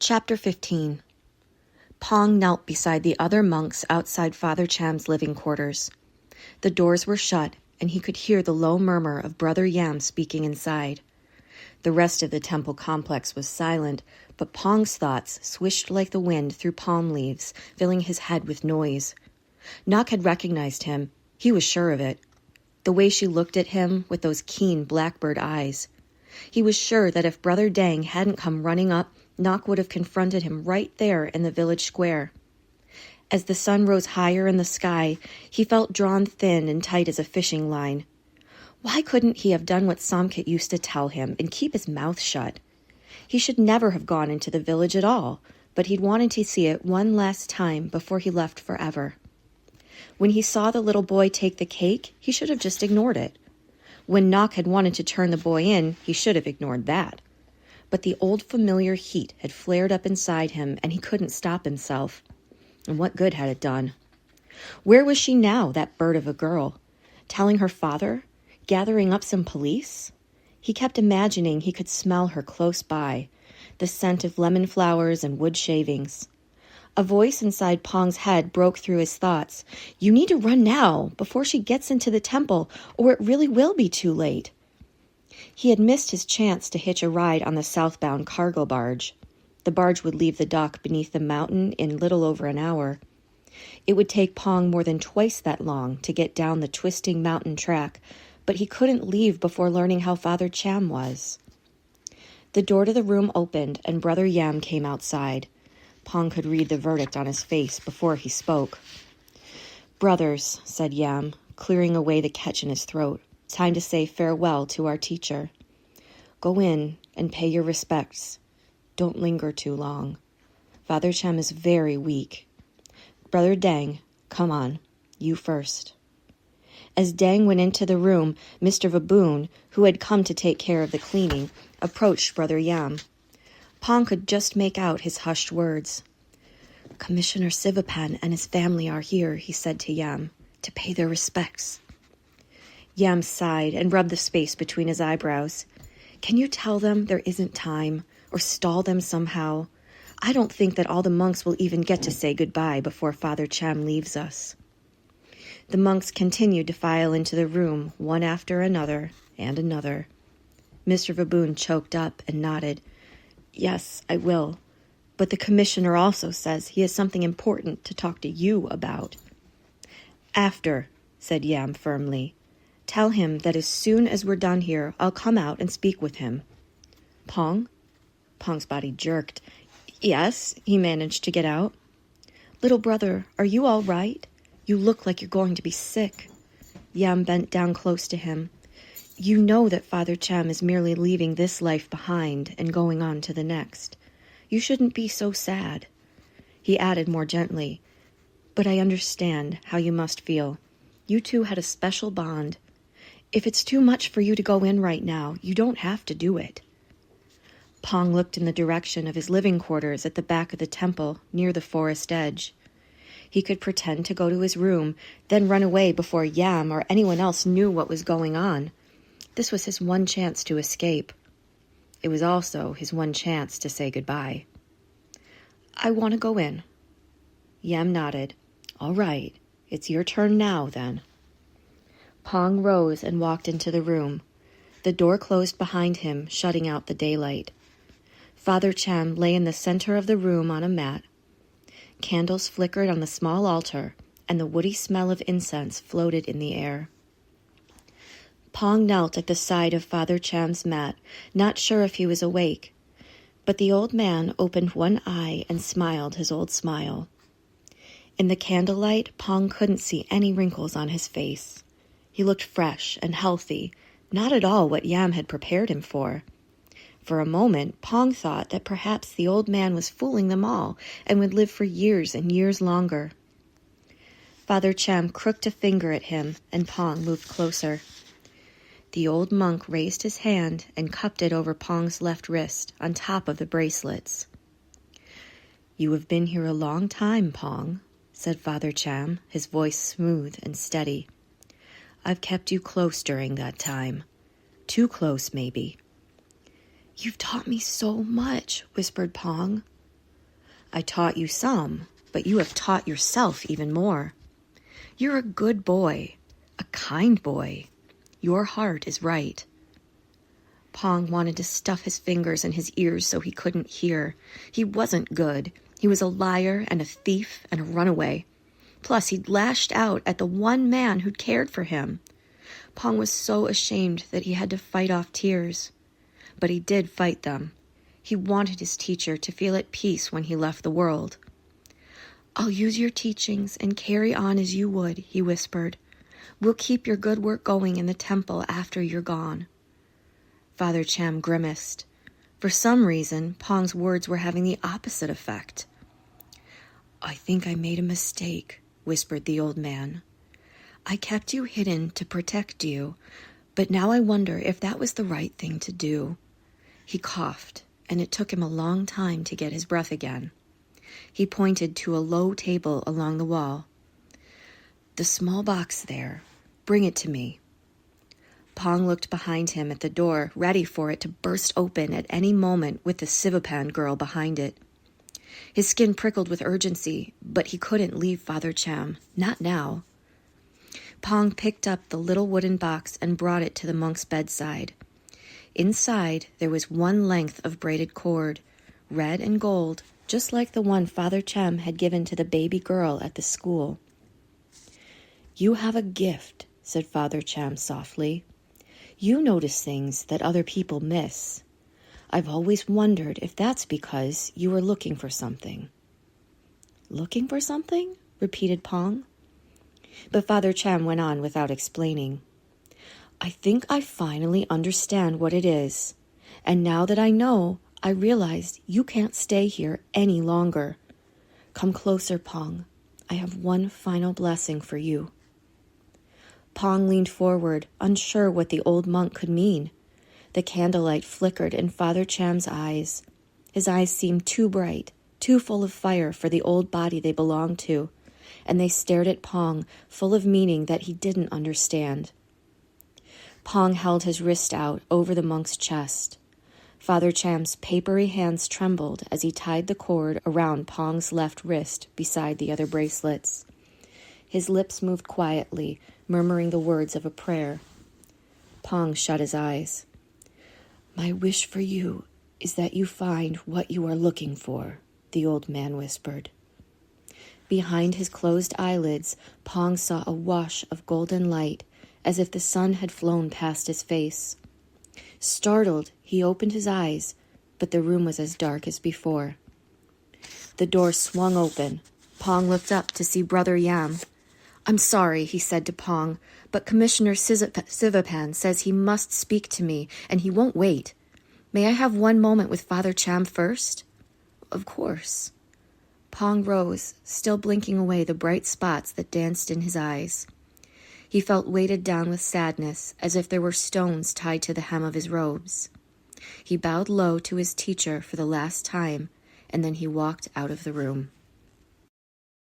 Chapter 15. Pong knelt beside the other monks outside Father Cham's living quarters. The doors were shut, and he could hear the low murmur of Brother Yam speaking inside. The rest of the temple complex was silent, but Pong's thoughts swished like the wind through palm leaves, filling his head with noise. Nock had recognized him. He was sure of it. The way she looked at him with those keen blackbird eyes. He was sure that if Brother Dang hadn't come running up, Nock would have confronted him right there in the village square. As the sun rose higher in the sky, he felt drawn thin and tight as a fishing line. Why couldn't he have done what Samkit used to tell him and keep his mouth shut? He should never have gone into the village at all, but he'd wanted to see it one last time before he left forever. When he saw the little boy take the cake, he should have just ignored it. When Nock had wanted to turn the boy in, he should have ignored that. But the old familiar heat had flared up inside him, and he couldn't stop himself. And what good had it done? Where was she now, that bird of a girl? Telling her father? Gathering up some police? He kept imagining he could smell her close by, the scent of lemon flowers and wood shavings. A voice inside Pong's head broke through his thoughts. You need to run now, before she gets into the temple, or it really will be too late. He had missed his chance to hitch a ride on the southbound cargo barge. The barge would leave the dock beneath the mountain in little over an hour. It would take Pong more than twice that long to get down the twisting mountain track, but he couldn't leave before learning how Father Cham was. The door to the room opened, and Brother Yam came outside. Pong could read the verdict on his face before he spoke. Brothers, said Yam, clearing away the catch in his throat. Time to say farewell to our teacher. Go in and pay your respects. Don't linger too long. Father Cham is very weak. Brother Dang, come on, you first. As Dang went into the room, Mr. Vaboon, who had come to take care of the cleaning, approached Brother Yam. Pong could just make out his hushed words. Commissioner Sivapan and his family are here, he said to Yam, to pay their respects. Yam sighed and rubbed the space between his eyebrows. Can you tell them there isn't time, or stall them somehow? I don't think that all the monks will even get to say goodbye before Father Cham leaves us. The monks continued to file into the room, one after another and another. Mr. Vaboon choked up and nodded. Yes, I will. But the commissioner also says he has something important to talk to you about. After, said Yam firmly. Tell him that as soon as we're done here, I'll come out and speak with him. Pong? Pong's body jerked. Yes, he managed to get out. Little brother, are you all right? You look like you're going to be sick. Yam bent down close to him. You know that Father Cham is merely leaving this life behind and going on to the next. You shouldn't be so sad. He added more gently, but I understand how you must feel. You two had a special bond. If it's too much for you to go in right now, you don't have to do it. Pong looked in the direction of his living quarters at the back of the temple, near the forest edge. He could pretend to go to his room, then run away before Yam or anyone else knew what was going on. This was his one chance to escape. It was also his one chance to say goodbye. I want to go in. Yam nodded. All right, it's your turn now, then. Pong rose and walked into the room. The door closed behind him, shutting out the daylight. Father Cham lay in the center of the room on a mat. Candles flickered on the small altar, and the woody smell of incense floated in the air. Pong knelt at the side of Father Cham's mat, not sure if he was awake, but the old man opened one eye and smiled his old smile. In the candlelight, Pong couldn't see any wrinkles on his face. He looked fresh and healthy, not at all what Yam had prepared him for. For a moment, Pong thought that perhaps the old man was fooling them all and would live for years and years longer. Father Cham crooked a finger at him, and Pong moved closer. The old monk raised his hand and cupped it over Pong's left wrist, on top of the bracelets. You have been here a long time, Pong, said Father Cham, his voice smooth and steady. I've kept you close during that time. Too close, maybe. You've taught me so much, whispered Pong. I taught you some, but you have taught yourself even more. You're a good boy, a kind boy. Your heart is right. Pong wanted to stuff his fingers in his ears so he couldn't hear. He wasn't good. He was a liar and a thief and a runaway. Plus, he'd lashed out at the one man who'd cared for him. Pong was so ashamed that he had to fight off tears. But he did fight them. He wanted his teacher to feel at peace when he left the world. "I'll use your teachings and carry on as you would," he whispered. "We'll keep your good work going in the temple after you're gone." Father Cham grimaced. For some reason, Pong's words were having the opposite effect. "I think I made a mistake," whispered the old man. "I kept you hidden to protect you, but now I wonder if that was the right thing to do." He coughed, and it took him a long time to get his breath again. He pointed to a low table along the wall. "The small box there. Bring it to me." Pong looked behind him at the door, ready for it to burst open at any moment with the Sivapan girl behind it. His skin prickled with urgency, but he couldn't leave Father Cham, not now. Pong picked up the little wooden box and brought it to the monk's bedside. Inside, there was one length of braided cord, red and gold, just like the one Father Cham had given to the baby girl at the school. "You have a gift," said Father Cham softly. "You notice things that other people miss. I've always wondered if that's because you were looking for something." "Looking for something?" repeated Pong. But Father Cham went on without explaining. "I think I finally understand what it is. And now that I know, I realized you can't stay here any longer. Come closer, Pong. I have one final blessing for you." Pong leaned forward, unsure what the old monk could mean. The candlelight flickered in Father Cham's eyes. His eyes seemed too bright, too full of fire for the old body they belonged to, and they stared at Pong, full of meaning that he didn't understand. Pong held his wrist out over the monk's chest. Father Cham's papery hands trembled as he tied the cord around Pong's left wrist beside the other bracelets. His lips moved quietly, murmuring the words of a prayer. Pong shut his eyes. "My wish for you is that you find what you are looking for," the old man whispered. Behind his closed eyelids, Pong saw a wash of golden light, as if the sun had flown past his face. Startled, he opened his eyes, but the room was as dark as before. The door swung open. Pong looked up to see Brother Yam. "I'm sorry," he said to Pong, "but Commissioner Sivapan says he must speak to me, and he won't wait. May I have one moment with Father Cham first?" "Of course." Pong rose, still blinking away the bright spots that danced in his eyes. He felt weighted down with sadness, as if there were stones tied to the hem of his robes. He bowed low to his teacher for the last time, and then he walked out of the room.